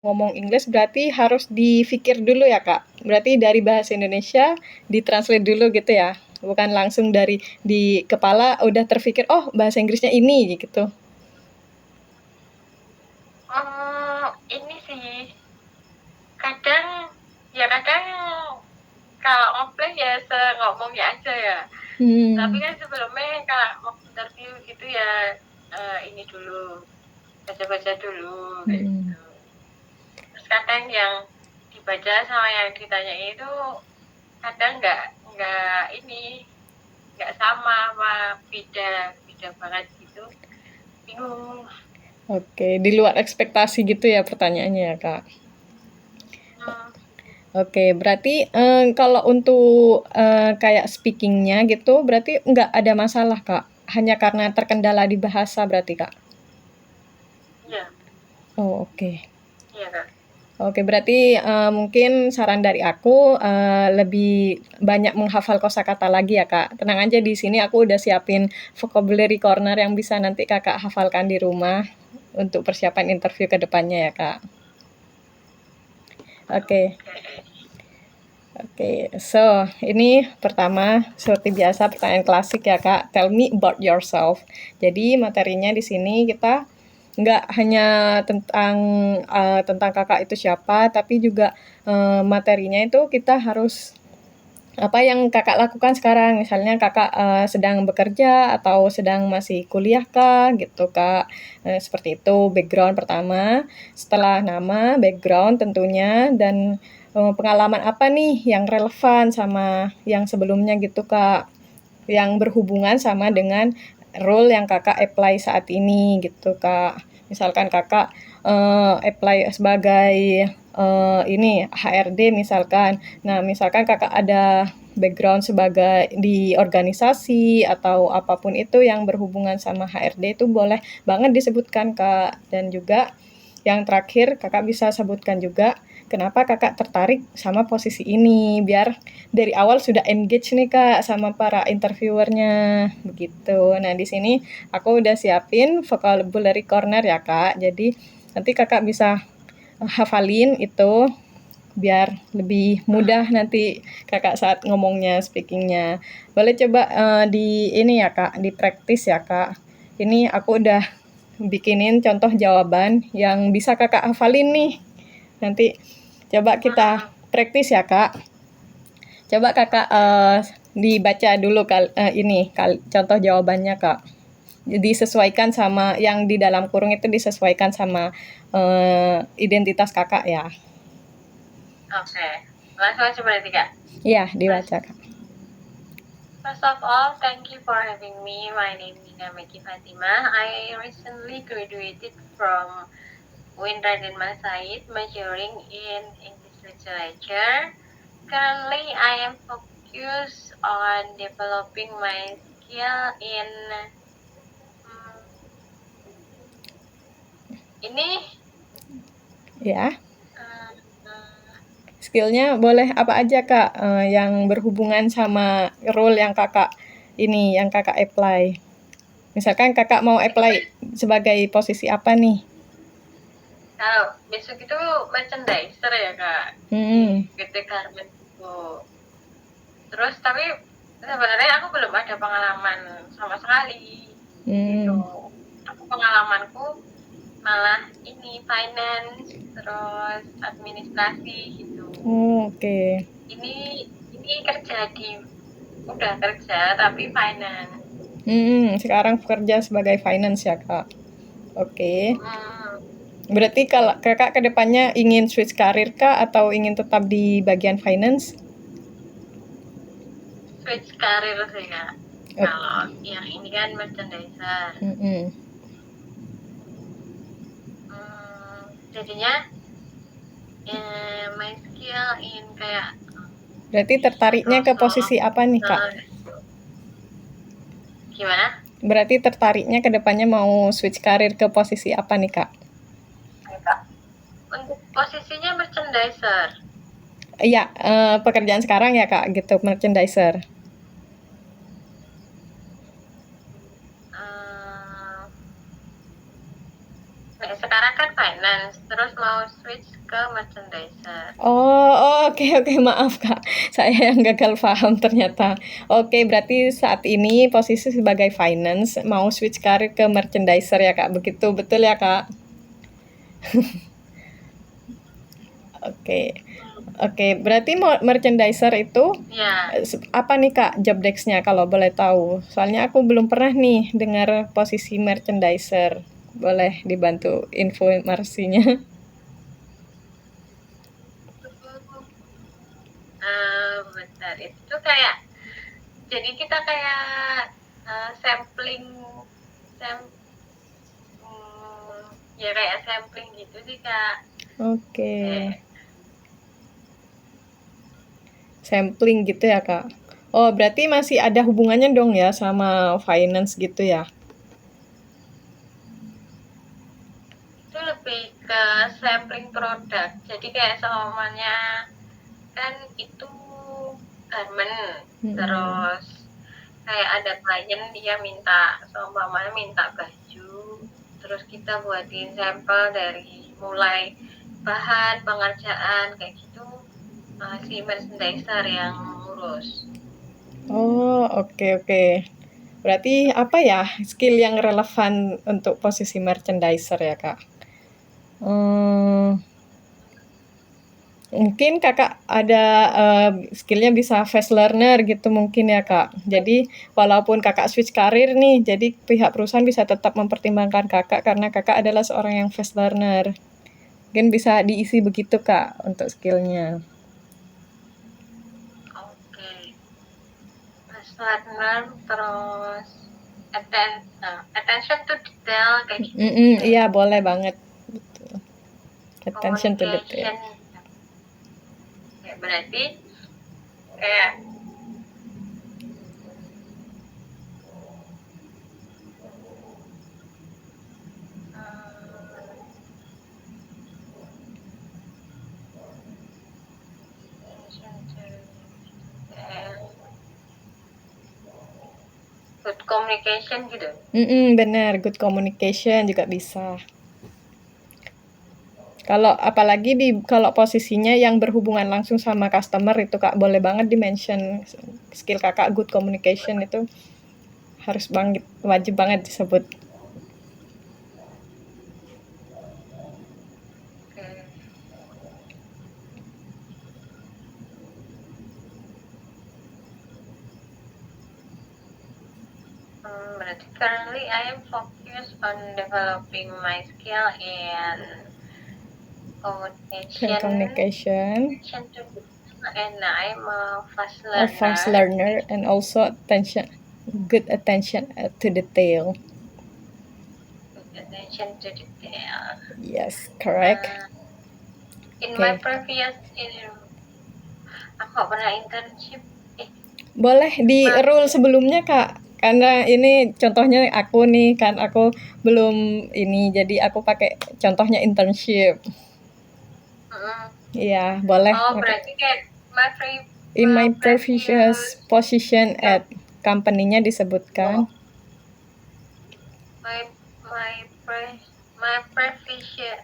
ngomong Inggris berarti harus dipikir dulu ya Kak. Berarti dari bahasa Indonesia ditranslate dulu gitu ya. Bukan langsung dari di kepala udah terpikir, oh bahasa Inggrisnya ini gitu. Ini sih kadang kalau offline ya ngomongnya aja ya. Tapi kan sebelumnya kalau mau interview gitu ya ini dulu baca-baca dulu gitu. Terus kadang yang dibaca sama yang ditanya itu kadang nggak sama beda banget gitu, bingung. Oke, di luar ekspektasi gitu ya pertanyaannya ya Kak. Oke, berarti kalau untuk kayak speakingnya gitu, berarti nggak ada masalah Kak? Hanya karena terkendala di bahasa berarti Kak? Iya. Oh oke. Iya Kak. Oke, berarti mungkin saran dari aku lebih banyak menghafal kosakata lagi ya Kak. Tenang aja, di sini aku udah siapin vocabulary corner yang bisa nanti Kakak hafalkan di rumah untuk persiapan interview ke depannya ya Kak. Oke. Oke, so ini pertama seperti biasa pertanyaan klasik ya Kak. Tell me about yourself. Jadi materinya di sini kita nggak hanya tentang Kakak itu siapa, tapi juga materinya itu kita harus apa yang Kakak lakukan sekarang. Misalnya Kakak sedang bekerja atau sedang masih kuliah kah gitu Kak. Seperti itu background pertama. Setelah nama, background tentunya, dan pengalaman apa nih yang relevan sama yang sebelumnya gitu Kak. Yang berhubungan sama dengan role yang Kakak apply saat ini gitu Kak. Misalkan Kakak apply sebagai ini HRD misalkan. Nah, misalkan Kakak ada background sebagai di organisasi atau apapun itu yang berhubungan sama HRD itu boleh banget disebutkan Kak. Dan juga yang terakhir Kakak bisa sebutkan juga kenapa Kakak tertarik sama posisi ini, biar dari awal sudah engage nih Kak sama para interviewernya begitu. Nah, di sini aku udah siapin vocabulary corner ya Kak. Jadi nanti Kakak bisa hafalin itu biar lebih mudah nanti Kakak saat ngomongnya, speakingnya. Boleh coba di ini ya Kak, di praktis ya Kak. Ini aku udah bikinin contoh jawaban yang bisa Kakak hafalin nih. Nanti coba kita praktis ya Kak. Coba Kakak dibaca dulu contoh jawabannya Kak. Disesuaikan sama yang di dalam kurung itu, disesuaikan sama identitas Kakak ya. Oke. Langsung aja berarti Kak? Iya, dibaca Kak. First of all, thank you for having me. My name is Nina Meki Fatima. I recently graduated from UIN Raden Mas Said, majoring in English Literature. Currently, I am focused on developing my skill in ini. Ya. Skillnya boleh apa aja Kak yang berhubungan sama role yang Kakak apply. Misalkan Kakak mau apply sebagai posisi apa nih? Kalau besok itu merchandiser ya Kak, PT Garment itu. Terus tapi sebenarnya aku belum ada pengalaman sama sekali gitu. Aku pengalamanku malah ini finance, terus administrasi gitu. Oke. Ini udah kerja tapi finance. Sekarang bekerja sebagai finance ya Kak. Oke. Berarti kalau Kakak kedepannya ingin switch karir Kak atau ingin tetap di bagian finance? Switch karir sih Kak. Kalau yang ini kan merchandiser. Jadinya my skill in kayak. Berarti tertariknya ke posisi apa nih Kak? Gimana? Berarti tertariknya ke depannya mau switch karir ke posisi apa nih Kak? Untuk posisinya merchandiser. Iya, pekerjaan sekarang ya Kak, gitu, merchandiser. Sekarang kan finance, terus mau switch switch ke merchandiser. Oke, maaf Kak, saya yang gagal paham ternyata. Oke, berarti saat ini posisi sebagai finance mau switch karir ke merchandiser ya Kak, begitu betul ya Kak? Oke. Oke, berarti merchandiser itu Ya, apa nih Kak job desk-nya kalau boleh tahu? Soalnya aku belum pernah nih dengar posisi merchandiser. Boleh dibantu informasinya? bentar, itu tuh kayak, jadi kita kayak sampling, ya kayak sampling gitu sih Kak. Oke. Kayak, Sampling gitu ya Kak? Oh, berarti masih ada hubungannya dong ya sama finance gitu ya? itu lebih ke sampling produk. Jadi kayak semuanya kan itu garment, terus kayak ada klien dia minta, seumpamanya minta baju, terus kita buatin sampel dari mulai bahan pengerjaan kayak gitu, si merchandiser yang ngurus. Oh, oke. Berarti apa ya skill yang relevan untuk posisi merchandiser ya Kak? Mungkin Kakak ada skillnya bisa fast learner gitu mungkin ya Kak. Jadi walaupun Kakak switch karir nih, jadi pihak perusahaan bisa tetap mempertimbangkan Kakak karena Kakak adalah seorang yang fast learner. Mungkin bisa diisi begitu Kak untuk skillnya. Oke, fast learner, terus attention to detail kayak gitu. Iya boleh banget. Betul. Attention to detail. Communication, kayak berarti kayak good communication gitu. Benar, good communication juga bisa. Kalau apalagi kalau posisinya yang berhubungan langsung sama customer itu Kak, boleh banget di-mention skill Kakak good communication itu harus banget, wajib banget disebut. Berarti currently I am focused on developing my skill in communication, and I'm a fast learner. A fast learner and also good attention to detail. Good attention to detail. Yes, correct. In my previous, aku gak pernah internship. Boleh di rule sebelumnya Kak, karena ini contohnya aku nih kan, aku belum ini, jadi aku pakai contohnya internship. Iya, boleh. Oh, berarti kayak in my previous position at company-nya disebutkan. My previous,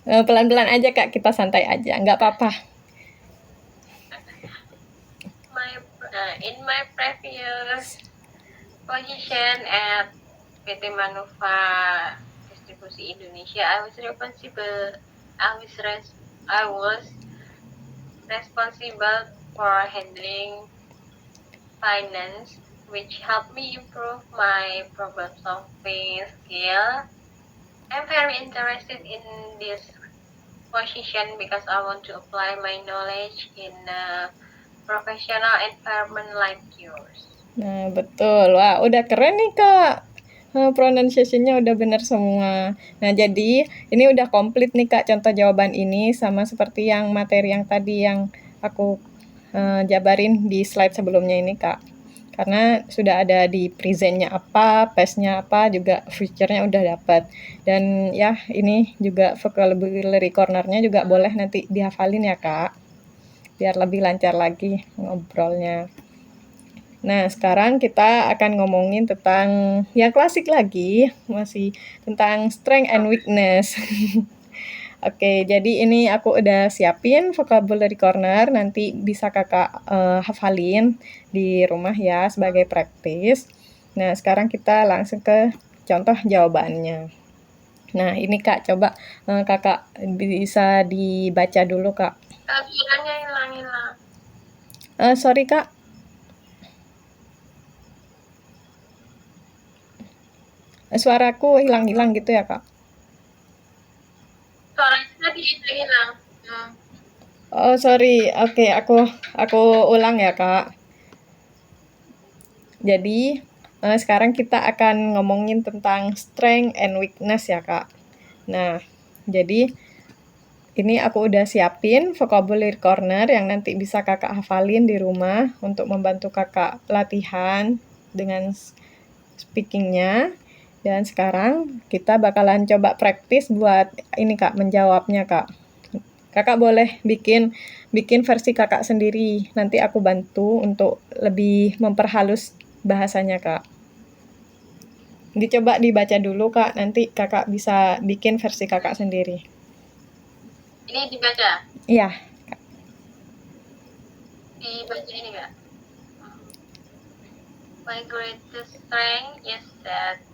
pelan-pelan aja Kak, kita santai aja, nggak apa-apa. In my previous position at PT Manufa Distribusi Indonesia, I was responsible for handling finance, which helped me improve my problem solving skill. I'm very interested in this position because I want to apply my knowledge in a professional environment like yours. Nah, betul. Wah, udah keren nih Kak. Pronunciation-nya udah benar semua. Nah, jadi ini udah komplit nih Kak contoh jawaban ini sama seperti yang materi yang tadi yang aku jabarin di slide sebelumnya ini Kak. Karena sudah ada di present-nya apa, past-nya apa, juga future-nya udah dapat. Dan ya, ini juga vocabulary corner-nya juga boleh nanti dihafalin ya Kak. Biar lebih lancar lagi ngobrolnya. Nah, sekarang kita akan ngomongin tentang yang klasik lagi, masih tentang strength and weakness. Oke, jadi ini aku udah siapin vocabulary corner, nanti bisa kakak hafalin di rumah ya sebagai praktis. Nah, sekarang kita langsung ke contoh jawabannya. Nah, ini kak, coba kakak bisa dibaca dulu kak. Tampilannya hilang-hilang. Sorry kak, suaraku hilang-hilang gitu ya kak. Suaranya tadi hilang-hilang. Oh sorry, oke aku ulang ya kak. Jadi sekarang kita akan ngomongin tentang strength and weakness ya kak. Nah, jadi ini aku udah siapin vocabulary corner yang nanti bisa kakak hafalin di rumah untuk membantu kakak latihan dengan speakingnya. Dan sekarang kita bakalan coba praktis buat ini kak, menjawabnya kak. Kakak boleh bikin versi kakak sendiri. Nanti aku bantu untuk lebih memperhalus bahasanya kak. Dicoba dibaca dulu kak, nanti kakak bisa bikin versi kakak sendiri. Ini dibaca? Iya. Dibaca ini nggak? My greatest strength is that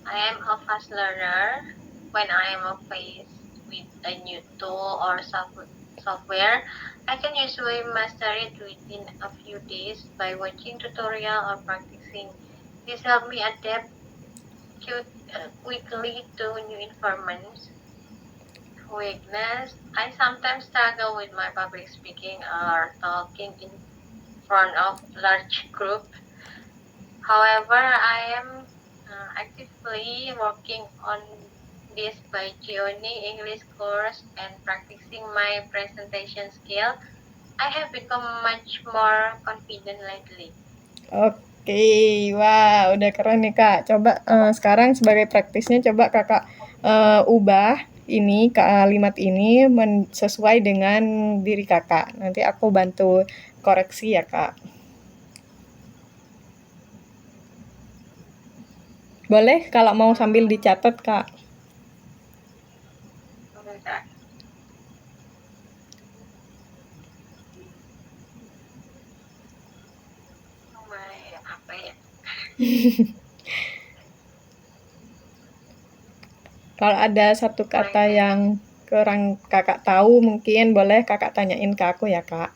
I am a fast learner. When I am faced with a new tool or software, I can usually master it within a few days by watching tutorial or practicing. This helps me adapt quickly to new information. Weakness, I sometimes struggle with my public speaking or talking in front of large group. However, I am actively working on this by joining English course and practicing my presentation skill. I have become much more confident lately. Oke, wah udah keren nih kak. Coba sekarang sebagai praktisnya coba kakak ubah ini kalimat ini sesuai dengan diri kakak. Nanti aku bantu koreksi ya kak. Boleh kalau mau sambil dicatat kak. Oke, Kak. Apa ya? Kalau ada satu kata yang kurang kakak tahu mungkin boleh kakak tanyain ke aku ya kak.